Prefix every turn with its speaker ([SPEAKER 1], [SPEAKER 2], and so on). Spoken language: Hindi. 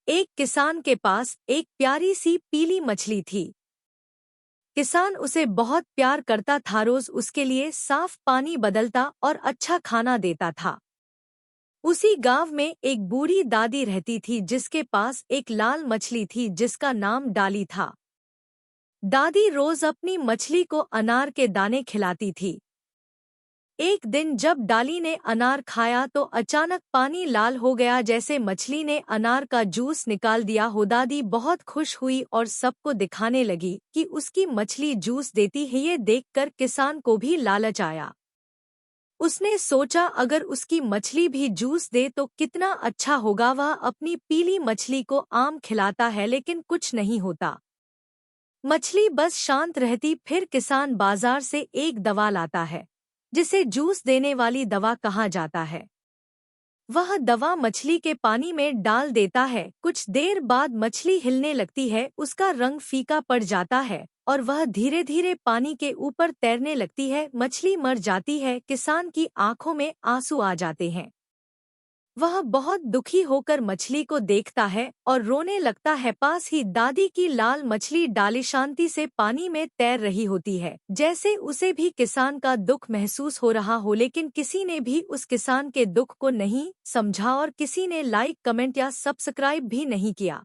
[SPEAKER 1] एक किसान के पास एक प्यारी सी पीली मछली थी। किसान उसे बहुत प्यार करता था, रोज उसके लिए साफ पानी बदलता और अच्छा खाना देता था। उसी गांव में एक बूढ़ी दादी रहती थी जिसके पास एक लाल मछली थी जिसका नाम डाली था। दादी रोज अपनी मछली को अनार के दाने खिलाती थी। एक दिन जब डाली ने अनार खाया तो अचानक पानी लाल हो गया, जैसे मछली ने अनार का जूस निकाल दिया हो। दादी बहुत खुश हुई और सबको दिखाने लगी कि उसकी मछली जूस देती है। ये देखकर किसान को भी लालच आया। उसने सोचा अगर उसकी मछली भी जूस दे तो कितना अच्छा होगा। वह अपनी पीली मछली को आम खिलाता है लेकिन कुछ नहीं होता। मछली बस शांत रहती। फिर किसान बाजार से एक दवा लाता है जिसे जूस देने वाली दवा कहा जाता है। वह दवा मछली के पानी में डाल देता है। कुछ देर बाद मछली हिलने लगती है, उसका रंग फीका पड़ जाता है और वह धीरे धीरे पानी के ऊपर तैरने लगती है। मछली मर जाती है। किसान की आंखों में आंसू आ जाते हैं। वह बहुत दुखी होकर मछली को देखता है और रोने लगता है। पास ही दादी की लाल मछली डाली शांति से पानी में तैर रही होती है, जैसे उसे भी किसान का दुख महसूस हो रहा हो। लेकिन किसी ने भी उस किसान के दुख को नहीं समझा और किसी ने लाइक, कमेंट या सब्सक्राइब भी नहीं किया।